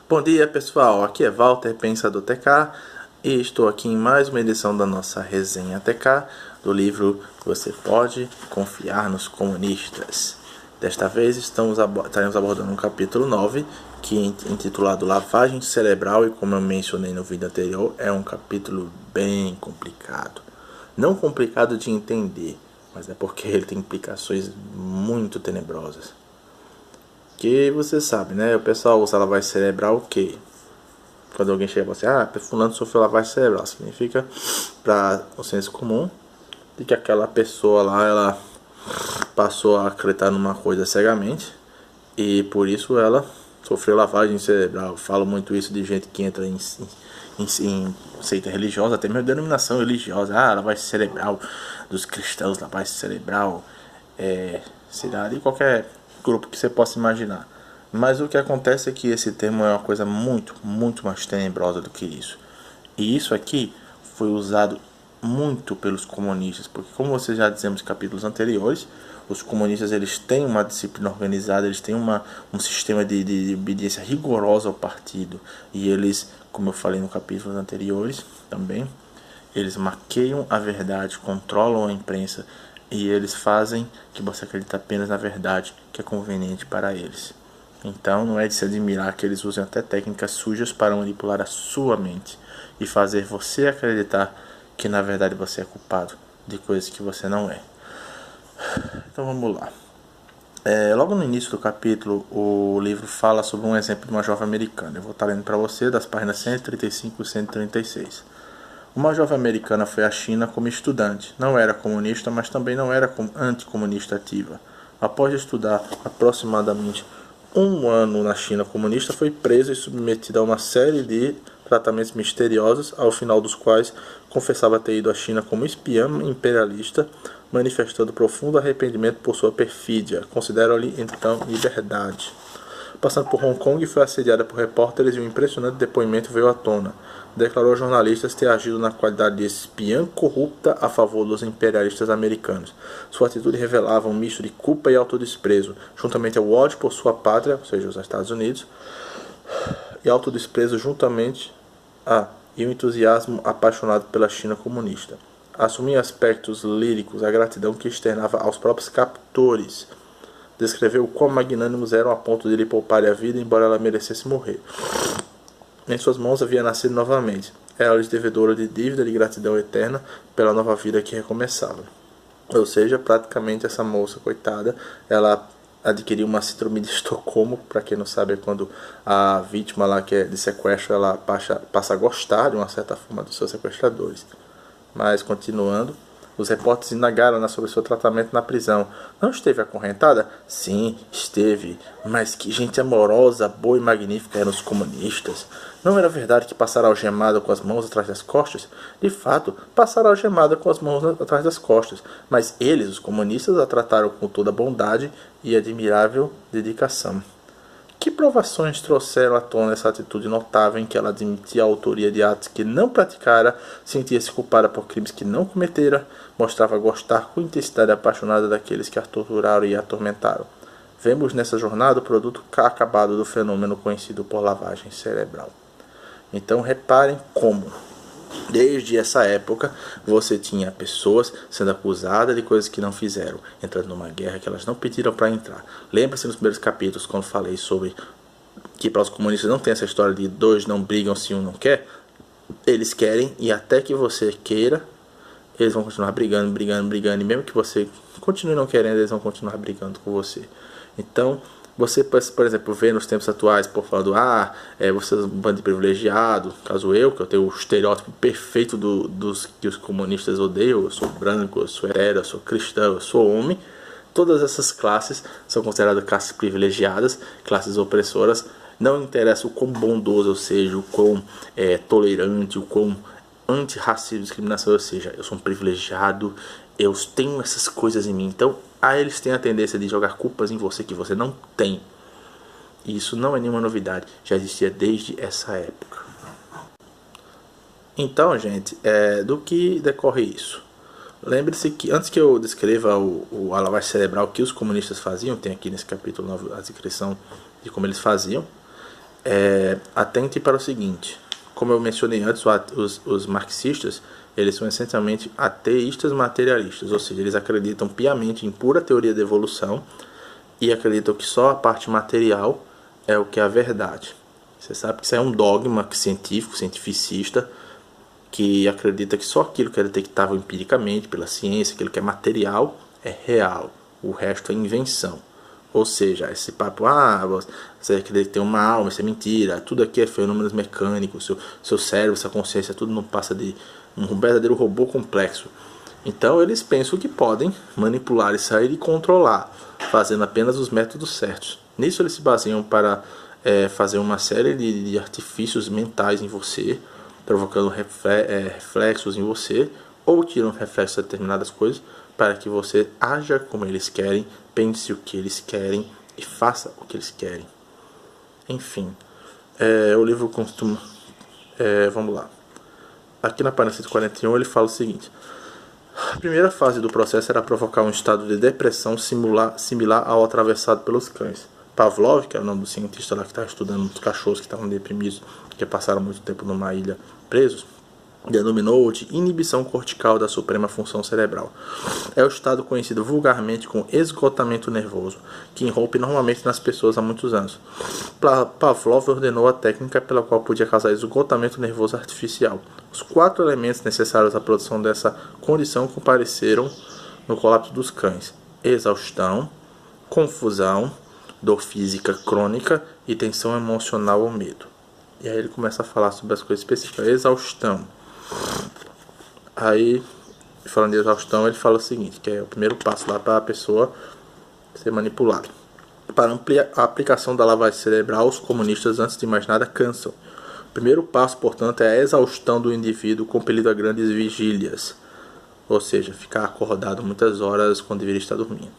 Bom dia pessoal, aqui é Walter Pensador TK e estou aqui em mais uma edição da nossa resenha TK do livro Você Pode Confiar nos Comunistas. Desta vez estaremos abordando um capítulo 9 que é intitulado Lavagem Cerebral e, como eu mencionei no vídeo anterior, é um capítulo bem complicado. Não complicado de entender, mas é porque ele tem implicações muito tenebrosas. Que você sabe, né? O pessoal usa lavagem cerebral o quê? Quando alguém chega e fala assim, fulano sofreu lavagem cerebral, significa para o senso comum de que aquela pessoa lá, ela passou a acreditar numa coisa cegamente e por isso ela sofreu lavagem cerebral. Eu falo muito isso de gente que entra em seita religiosa, até mesmo denominação religiosa. Lavagem cerebral dos cristãos, lavagem cerebral, será de qualquer grupo que você possa imaginar. Mas o que acontece é que esse termo é uma coisa muito mais tenebrosa do que isso. E isso aqui foi usado muito pelos comunistas, porque, como vocês já dizemos em capítulos anteriores, os comunistas eles têm uma disciplina organizada, eles têm um sistema de obediência rigorosa ao partido. E eles, como eu falei no capítulos anteriores também, eles maqueiam a verdade, controlam a imprensa, e eles fazem que você acredite apenas na verdade que é conveniente para eles. Então não é de se admirar que eles usem até técnicas sujas para manipular a sua mente e fazer você acreditar que na verdade você é culpado de coisas que você não é. Então vamos lá. Logo no início do capítulo, o livro fala sobre um exemplo de uma jovem americana. Eu vou estar lendo para você das páginas 135 e 136. Uma jovem americana foi à China como estudante. Não era comunista, mas também não era anticomunista ativa. Após estudar aproximadamente um ano na China comunista, foi presa e submetida a uma série de tratamentos misteriosos, ao final dos quais confessava ter ido à China como espiã imperialista, manifestando profundo arrependimento por sua perfídia. Considera-lhe então liberdade. Passando por Hong Kong, foi assediada por repórteres e um impressionante depoimento veio à tona. Declarou aos jornalistas ter agido na qualidade de espiã corrupta a favor dos imperialistas americanos. Sua atitude revelava um misto de culpa e autodesprezo, juntamente ao ódio por sua pátria, ou seja, os Estados Unidos, e autodesprezo juntamente e um entusiasmo apaixonado pela China comunista. Assumia aspectos líricos a gratidão que externava aos próprios captores. Descreveu quão magnânimos eram a ponto de lhe pouparem a vida, embora ela merecesse morrer. Em suas mãos havia nascido novamente. Era-lhes devedora de dívida de gratidão eterna pela nova vida que recomeçava. Ou seja, praticamente essa moça, coitada, ela adquiriu uma síndrome de Estocolmo. Para quem não sabe, é quando a vítima lá que é de sequestro, ela passa a gostar de uma certa forma dos seus sequestradores. Mas continuando, os repórteres indagaram sobre seu tratamento na prisão. Não esteve acorrentada? Sim, esteve. Mas que gente amorosa, boa e magnífica eram os comunistas. Não era verdade que passara algemada com as mãos atrás das costas? De fato, passara algemada com as mãos atrás das costas. Mas eles, os comunistas, a trataram com toda bondade e admirável dedicação. Que provações trouxeram à tona essa atitude notável em que ela admitia a autoria de atos que não praticara, sentia-se culpada por crimes que não cometera, mostrava gostar com intensidade apaixonada daqueles que a torturaram e a atormentaram. Vemos nessa jornada o produto acabado do fenômeno conhecido por lavagem cerebral. Então reparem como, desde essa época, você tinha pessoas sendo acusadas de coisas que não fizeram, entrando numa guerra que elas não pediram para entrar. Lembra-se nos primeiros capítulos, quando falei sobre que para os comunistas não tem essa história de dois não brigam se um não quer? Eles querem, e até que você queira, eles vão continuar brigando, e mesmo que você continue não querendo, eles vão continuar brigando com você. Então, você, por exemplo, vê nos tempos atuais, por falando, você é um bando de privilegiado, caso eu, que eu tenho o estereótipo perfeito dos que os comunistas odeiam, eu sou branco, eu sou hetero, eu sou cristão, eu sou homem. Todas essas classes são consideradas classes privilegiadas, classes opressoras. Não interessa o quão bondoso eu seja, o quão tolerante, o quão antirracismo e discriminação eu seja. Eu sou um privilegiado, eu tenho essas coisas em mim. Então, eles têm a tendência de jogar culpas em você que você não tem. E isso não é nenhuma novidade, já existia desde essa época. Então, gente, do que decorre isso? Lembre-se que antes que eu descreva a lavagem cerebral que os comunistas faziam, tem aqui nesse capítulo 9 a descrição de como eles faziam. Atente para o seguinte: como eu mencionei antes, os marxistas, eles são essencialmente ateístas materialistas, ou seja, eles acreditam piamente em pura teoria da evolução e acreditam que só a parte material é o que é a verdade. Você sabe que isso é um dogma científico, cientificista, que acredita que só aquilo que é detectável empiricamente pela ciência, aquilo que é material, é real. O resto é invenção. Ou seja, esse papo, você acredita que tem uma alma, isso é mentira, tudo aqui é fenômenos mecânicos, seu cérebro, sua consciência, tudo não passa de um verdadeiro robô complexo. Então eles pensam que podem manipular isso aí e controlar, fazendo apenas os métodos certos. Nisso eles se baseiam para fazer uma série de artifícios mentais em você, provocando reflexos em você, ou tiram reflexos de determinadas coisas, para que você haja como eles querem, pense o que eles querem e faça o que eles querem. Enfim, o livro costuma... vamos lá. Aqui na página 141 ele fala o seguinte: a primeira fase do processo era provocar um estado de depressão similar ao atravessado pelos cães. Pavlov, que é o nome do cientista lá que estava estudando os cachorros que estavam deprimidos, que passaram muito tempo numa ilha presos, denominou de inibição cortical da suprema função cerebral. É o estado conhecido vulgarmente como esgotamento nervoso, que irrompe normalmente nas pessoas há muitos anos. Pavlov ordenou a técnica pela qual podia causar esgotamento nervoso artificial. Os 4 elementos necessários à produção dessa condição compareceram no colapso dos cães: exaustão, confusão, dor física crônica e tensão emocional ou medo. E aí ele começa a falar sobre as coisas específicas. Exaustão. Aí, falando de exaustão, ele fala o seguinte, que é o primeiro passo lá para a pessoa ser manipulada. Para a aplicação da lavagem cerebral, os comunistas, antes de mais nada, cansam. O primeiro passo, portanto, é a exaustão do indivíduo compelido a grandes vigílias, ou seja, ficar acordado muitas horas quando deveria estar dormindo.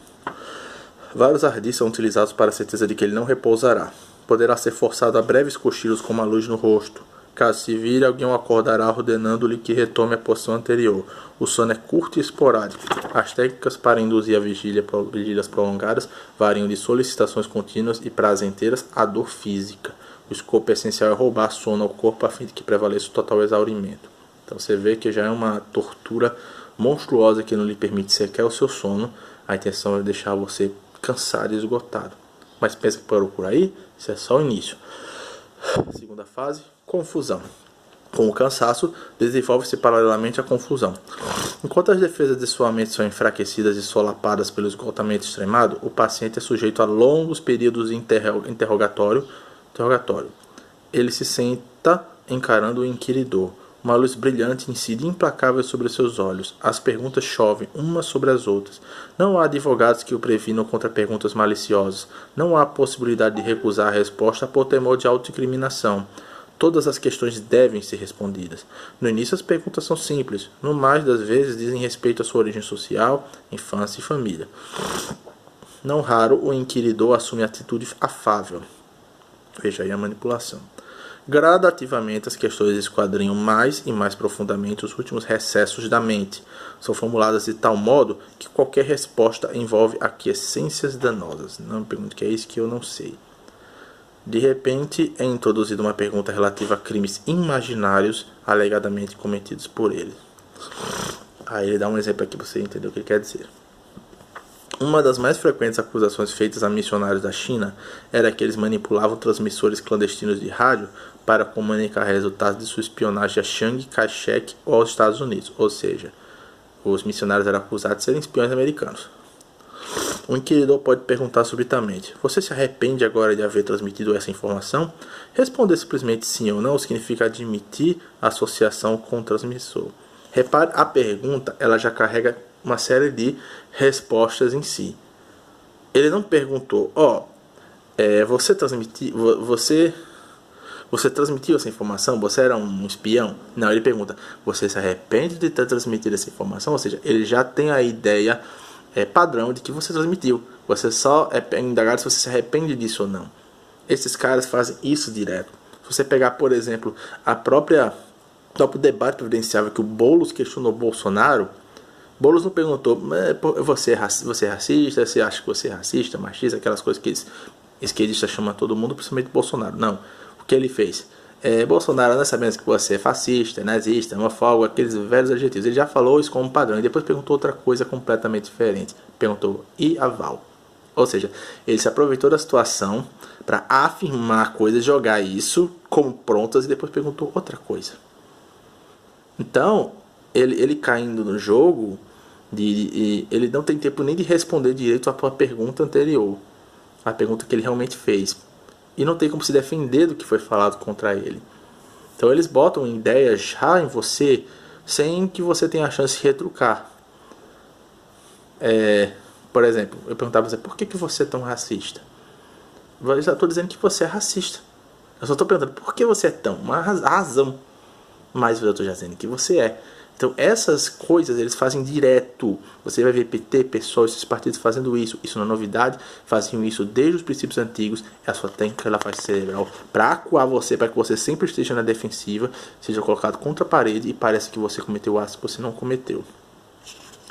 Vários ardis são utilizados para a certeza de que ele não repousará. Poderá ser forçado a breves cochilos com uma luz no rosto. Caso se vire, alguém o acordará ordenando-lhe que retome a posição anterior. O sono é curto e esporádico. As técnicas para induzir a vigílias prolongadas variam de solicitações contínuas e prazenteiras à dor física. O escopo essencial é roubar sono ao corpo a fim de que prevaleça o total exaurimento. Então você vê que já é uma tortura monstruosa que não lhe permite sequer o seu sono. A intenção é deixar você cansado e esgotado. Mas pensa que parou por aí? Isso é só o início. Segunda fase, confusão. Com o cansaço, desenvolve-se paralelamente a confusão. Enquanto as defesas de sua mente são enfraquecidas e solapadas pelo esgotamento extremado, o paciente é sujeito a longos períodos de interrogatório. Ele se senta encarando o inquiridor. Uma luz brilhante incide implacável sobre seus olhos. As perguntas chovem umas sobre as outras. Não há advogados que o previnam contra perguntas maliciosas. Não há possibilidade de recusar a resposta por temor de autoincriminação. Todas as questões devem ser respondidas. No início as perguntas são simples. No mais das vezes dizem respeito à sua origem social, infância e família. Não raro o inquiridor assume atitude afável. Veja aí a manipulação. Gradativamente as questões esquadrinham mais e mais profundamente os últimos recessos da mente. São formuladas de tal modo que qualquer resposta envolve aquiescências danosas. Não me pergunte o que é isso, que eu não sei. De repente é introduzida uma pergunta relativa a crimes imaginários alegadamente cometidos por ele. Aí ele dá um exemplo aqui para você entender o que ele quer dizer. Uma das mais frequentes acusações feitas a missionários da China era que eles manipulavam transmissores clandestinos de rádio para comunicar resultados de sua espionagem a Chiang Kai-shek ou aos Estados Unidos. Ou seja, os missionários eram acusados de serem espiões americanos. O inquiridor pode perguntar subitamente: você se arrepende agora de haver transmitido essa informação? Responder simplesmente sim ou não significa admitir a associação com o transmissor. Repare, a pergunta ela já carrega uma série de respostas em si. Ele não perguntou: você transmitiu essa informação? Você era um espião? Não, ele pergunta: você se arrepende de ter transmitido essa informação? Ou seja, ele já tem a ideia padrão de que você transmitiu. Você só é indagado se você se arrepende disso ou não. Esses caras fazem isso direto. Se você pegar, por exemplo, o próprio debate presidencial que o Boulos questionou Bolsonaro, Boulos não perguntou: você é racista? Você acha que você é racista, machista? Aquelas coisas que esquerdistas chamam todo mundo, principalmente Bolsonaro. Não. O que ele fez? Bolsonaro, nós sabemos que você é fascista, nazista, homofóbico, aqueles velhos adjetivos. Ele já falou isso como padrão e depois perguntou outra coisa completamente diferente. Perguntou, e a Val? Ou seja, ele se aproveitou da situação para afirmar coisas, jogar isso como prontas e depois perguntou outra coisa. Então, ele caindo no jogo, ele não tem tempo nem de responder direito a pergunta anterior, a pergunta que ele realmente fez. E não tem como se defender do que foi falado contra ele. Então eles botam ideias já em você sem que você tenha a chance de retrucar. Por exemplo, eu perguntava a você, por que você é tão racista? Eu já estou dizendo que você é racista. Eu só estou perguntando, por que você é tão? Uma razão. Mas eu estou já dizendo que você é. Então essas coisas eles fazem direto. Você vai ver PT, PSOL, esses partidos fazendo isso. Isso não é novidade. Faziam isso desde os princípios antigos. É a sua técnica, ela faz cerebral para acuar você, para que você sempre esteja na defensiva, seja colocado contra a parede e pareça que você cometeu atos que você não cometeu.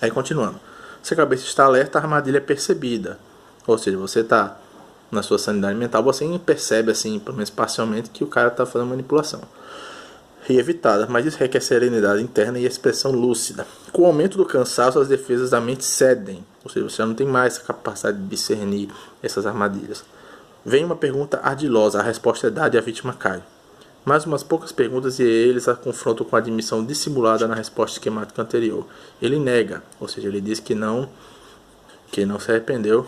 Aí continuando. Se a cabeça está alerta, a armadilha é percebida. Ou seja, você está na sua sanidade mental, você percebe assim, pelo menos parcialmente, que o cara está fazendo manipulação. E evitada, mas isso requer serenidade interna e expressão lúcida. Com o aumento do cansaço, as defesas da mente cedem, ou seja, você não tem mais essa capacidade de discernir essas armadilhas. Vem uma pergunta ardilosa, a resposta é dada e a vítima cai. Mais umas poucas perguntas e eles a confrontam com a admissão dissimulada na resposta esquemática anterior. Ele nega, ou seja, ele diz que não se arrependeu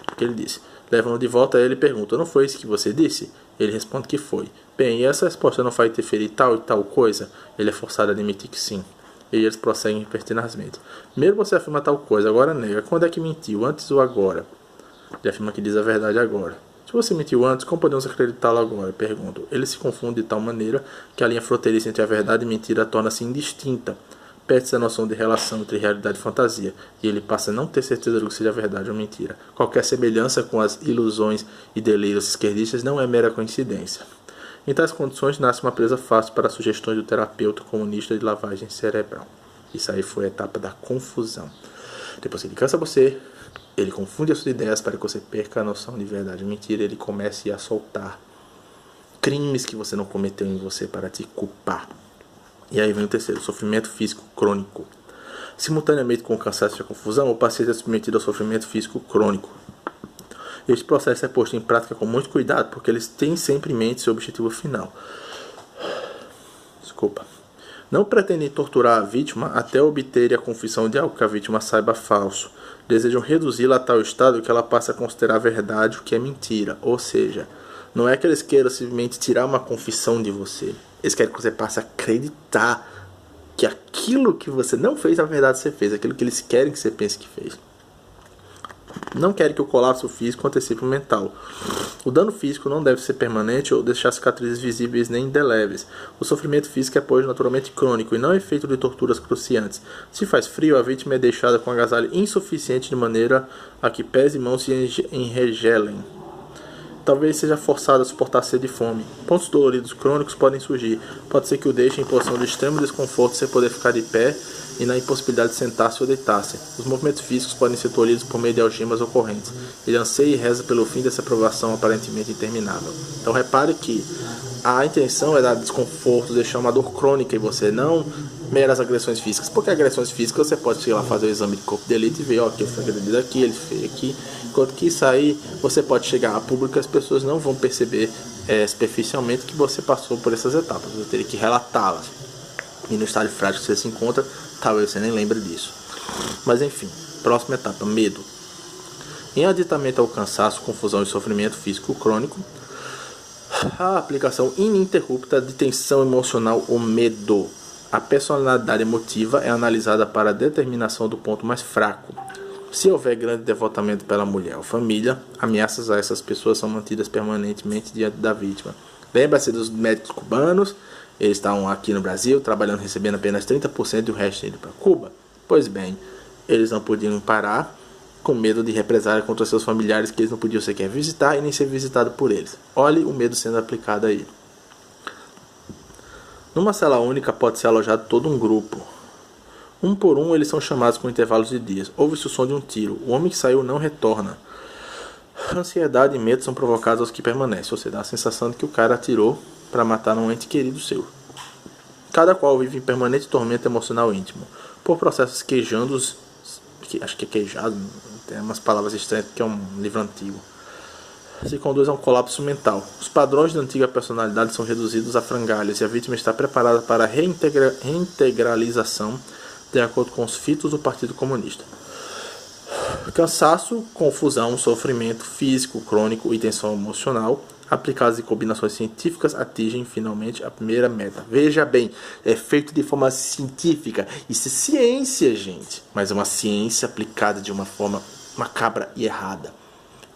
do que ele disse. Levam-no de volta a ele e perguntam, não foi isso que você disse? Ele responde que foi. Bem, e essa resposta não vai interferir tal e tal coisa? Ele é forçado a admitir que sim. E eles prosseguem pertinazmente. Primeiro você afirma tal coisa, agora nega. Quando é que mentiu? Antes ou agora? Ele afirma que diz a verdade agora. Se você mentiu antes, como podemos acreditá-lo agora? Pergunto. Ele se confunde de tal maneira que a linha fronteiriça entre a verdade e mentira torna-se indistinta. Perde-se a noção de relação entre realidade e fantasia, e ele passa a não ter certeza do que seja verdade ou mentira. Qualquer semelhança com as ilusões e delírios esquerdistas não é mera coincidência. Em tais condições, nasce uma presa fácil para as sugestões do terapeuta comunista de lavagem cerebral. Isso aí foi a etapa da confusão. Depois que ele cansa você, ele confunde as suas ideias para que você perca a noção de verdade e mentira, ele comece a soltar crimes que você não cometeu em você para te culpar. E aí vem o terceiro, sofrimento físico crônico. Simultaneamente com o cansaço e a confusão, o paciente é submetido ao sofrimento físico crônico. Este processo é posto em prática com muito cuidado, porque eles têm sempre em mente seu objetivo final. Não pretendem torturar a vítima até obter a confissão de algo que a vítima saiba falso. Desejam reduzi-la a tal estado que ela passe a considerar verdade o que é mentira. Ou seja, não é que eles queiram simplesmente tirar uma confissão de você. Eles querem que você passe a acreditar que aquilo que você não fez, na verdade você fez. Aquilo que eles querem que você pense que fez. Não querem que o colapso físico antecipe o mental. O dano físico não deve ser permanente ou deixar cicatrizes visíveis nem indeléveis. O sofrimento físico é, pois, naturalmente crônico e não é feito de torturas cruciantes. Se faz frio, a vítima é deixada com agasalho insuficiente de maneira a que pés e mãos se enregelem. Talvez seja forçado a suportar sede e fome. Pontos doloridos crônicos podem surgir. Pode ser que o deixe em posição de extremo desconforto sem poder ficar de pé e na impossibilidade de sentar-se ou deitar-se. Os movimentos físicos podem ser tolhidos por meio de algemas ou correntes. Ele anseia e reza pelo fim dessa provação aparentemente interminável. Então repare que a intenção é dar desconforto, deixar uma dor crônica em você, não meras agressões físicas. Porque agressões físicas você pode chegar lá fazer o exame de corpo de delito e ver, ó, que ele foi agredido aqui, ele fez aqui. Enquanto que isso aí você pode chegar a público e as pessoas não vão perceber superficialmente que você passou por essas etapas. Você teria que relatá-las. E no estágio frágil que você se encontra, talvez você nem lembre disso. Mas enfim, próxima etapa, medo. Em aditamento ao cansaço, confusão e sofrimento físico crônico, a aplicação ininterrupta de tensão emocional ou medo. A personalidade emotiva é analisada para a determinação do ponto mais fraco. Se houver grande devotamento pela mulher ou família, ameaças a essas pessoas são mantidas permanentemente diante da vítima. Lembra-se dos médicos cubanos? Eles estavam aqui no Brasil, trabalhando, recebendo apenas 30% e o resto indo para Cuba. Pois bem, eles não podiam parar com medo de represália contra seus familiares que eles não podiam sequer visitar e nem ser visitado por eles. Olhe o medo sendo aplicado aí. Numa cela única pode ser alojado todo um grupo. Um por um eles são chamados com intervalos de dias. Ouve-se o som de um tiro. O homem que saiu não retorna. Ansiedade e medo são provocados aos que permanecem, ou seja, dá a sensação de que o cara atirou para matar um ente querido seu. Cada qual vive em permanente tormento emocional íntimo, por processos queijandos, acho que é queijado, tem umas palavras estranhas porque é um livro antigo, se conduz a um colapso mental. Os padrões da antiga personalidade são reduzidos a frangalhas e a vítima está preparada para a reintegralização de acordo com os fitos do Partido Comunista. Cansaço, confusão, sofrimento físico crônico e tensão emocional, aplicadas em combinações científicas, atingem finalmente a primeira meta. Veja bem, é feito de forma científica. Isso é ciência, gente. Mas é uma ciência aplicada de uma forma macabra e errada.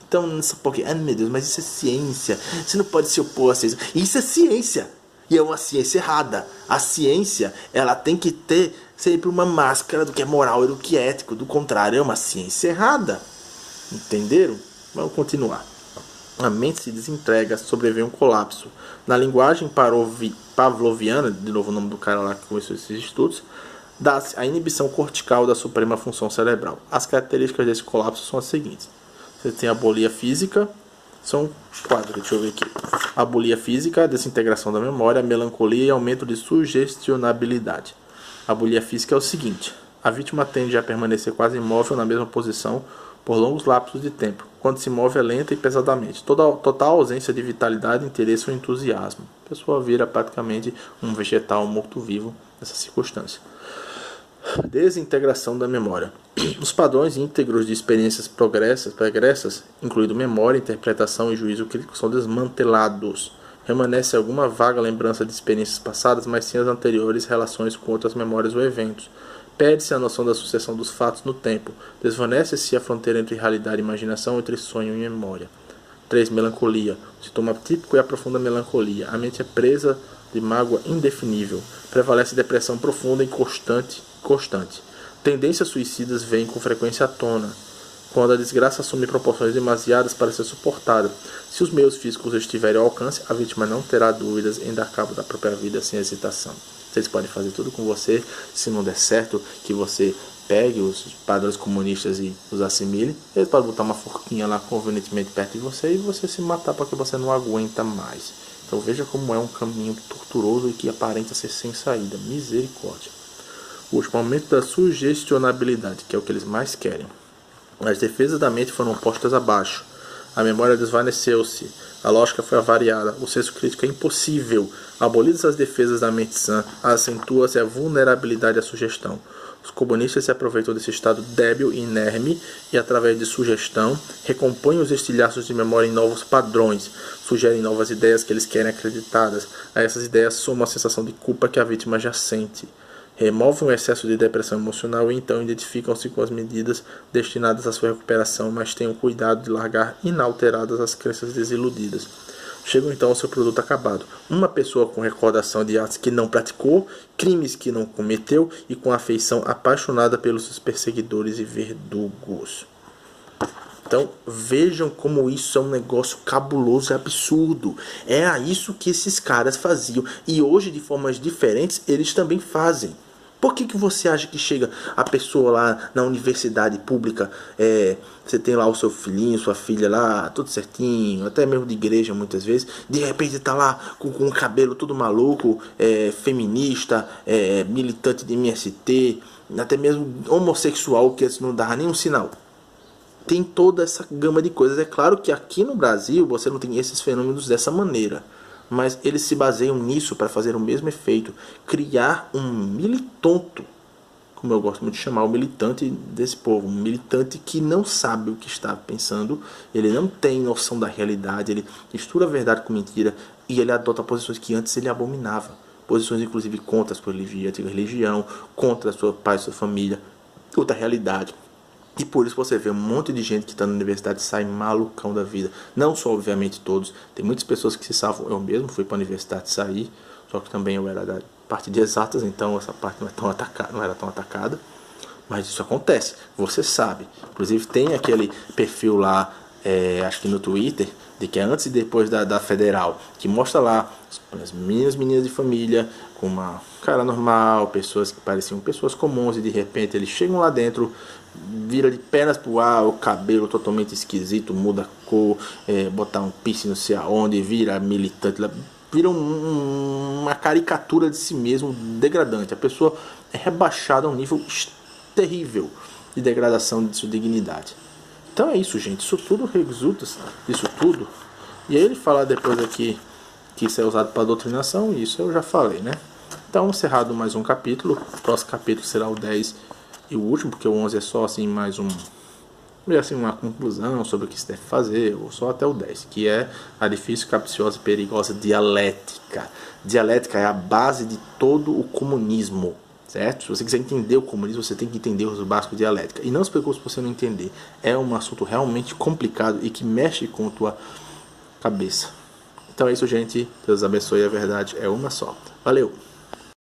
Então, porque, meu Deus, mas isso é ciência. Você não pode se opor a ciência. Isso é ciência. E é uma ciência errada. A ciência, ela tem que ter sempre uma máscara do que é moral e do que é ético. Do contrário, é uma ciência errada. Entenderam? Vamos continuar. A mente se desintegra, sobreveio um colapso. Na linguagem pavloviana, de novo o nome do cara lá que começou esses estudos, dá-se a inibição cortical da suprema função cerebral. As características desse colapso são as seguintes. Você tem a abolia física, são 4, deixa eu ver aqui. A abolia física, a desintegração da memória, a melancolia e aumento de sugestionabilidade. A abolia física é o seguinte: a vítima tende a permanecer quase imóvel na mesma posição por longos lapsos de tempo. Quando se move é lenta e pesadamente. Total ausência de vitalidade, interesse ou entusiasmo. A pessoa vira praticamente um vegetal morto-vivo nessa circunstância. Desintegração da memória. Os padrões íntegros de experiências pregressas, incluindo memória, interpretação e juízo crítico, são desmantelados. Remanesce alguma vaga lembrança de experiências passadas, mas sem as anteriores relações com outras memórias ou eventos. Perde-se a noção da sucessão dos fatos no tempo. Desvanece-se a fronteira entre realidade e imaginação, entre sonho e memória. 3. Melancolia. O sintoma típico é a profunda melancolia. A mente é presa de mágoa indefinível. Prevalece depressão profunda e constante. Tendências suicidas vêm com frequência à tona, quando a desgraça assume proporções demasiadas para ser suportada. Se os meios físicos estiverem ao alcance, a vítima não terá dúvidas em dar cabo da própria vida sem hesitação. Vocês podem fazer tudo com você. Se não der certo, que você pegue os padrões comunistas e os assimile. Eles podem botar uma forquinha lá convenientemente perto de você e você se matar porque você não aguenta mais. Então veja como é um caminho torturoso e que aparenta ser sem saída. Misericórdia. O último, aumento da sugestionabilidade, que é o que eles mais querem. As defesas da mente foram postas abaixo. A memória desvaneceu-se. A lógica foi avariada. O senso crítico é impossível. Abolidas as defesas da mente sã, acentua-se a vulnerabilidade à sugestão. Os comunistas se aproveitam desse estado débil e inerme e, através de sugestão, recompõem os estilhaços de memória em novos padrões, sugerem novas ideias que eles querem acreditadas. A essas ideias soma a sensação de culpa que a vítima já sente. Removem o excesso de depressão emocional e então identificam-se com as medidas destinadas à sua recuperação, mas tenham cuidado de largar inalteradas as crenças desiludidas. Chegam então ao seu produto acabado. Uma pessoa com recordação de atos que não praticou, crimes que não cometeu e com afeição apaixonada pelos seus perseguidores e verdugos. Então vejam como isso é um negócio cabuloso e absurdo. Era isso que esses caras faziam. E hoje, de formas diferentes, eles também fazem. Por que você acha que chega a pessoa lá na universidade pública, você tem lá o seu filhinho, sua filha lá, tudo certinho, até mesmo de igreja muitas vezes, de repente tá lá com o cabelo todo maluco, feminista, militante de MST, até mesmo homossexual, que antes não dava nenhum sinal. Tem toda essa gama de coisas. É claro que aqui no Brasil você não tem esses fenômenos dessa maneira, mas eles se baseiam nisso para fazer o mesmo efeito, criar um militonto, como eu gosto muito de chamar o militante desse povo, um militante que não sabe o que está pensando, ele não tem noção da realidade, ele mistura verdade com mentira e ele adota posições que antes ele abominava, posições inclusive contra a sua religião, contra a sua pai, sua família, outra realidade. E por isso você vê um monte de gente que está na universidade e sai malucão da vida. Não só, obviamente, todos. Tem muitas pessoas que se salvam. Eu mesmo fui para a universidade sair, só que também eu era da parte de exatas, então essa parte não era tão atacada. Mas isso acontece, você sabe. Inclusive tem aquele perfil lá acho que no Twitter, de que é antes e depois da federal, que mostra lá as meninas de família, com uma cara normal, pessoas que pareciam pessoas comuns, e de repente eles chegam lá dentro, vira de pernas pro ar, o cabelo totalmente esquisito, muda a cor, botar um piercing não sei aonde, vira militante, vira uma caricatura de si mesmo degradante. A pessoa é rebaixada a um nível terrível de degradação de sua dignidade. Então é isso, gente. Isso tudo resulta disso tudo. E aí ele fala depois aqui que isso é usado para doutrinação, e isso eu já falei, né? Então, encerrado mais um capítulo. O próximo capítulo será o 10 e o último, porque o 11 é só assim mais uma conclusão sobre o que se deve fazer, ou só até o 10, que é a difícil, capciosa e perigosa dialética. Dialética é a base de todo o comunismo, certo? Se você quiser entender o comunismo, você tem que entender os básicos de dialética. E não se preocupe se você não entender. É um assunto realmente complicado e que mexe com a tua cabeça. Então é isso, gente. Deus abençoe. A verdade é uma só. Valeu!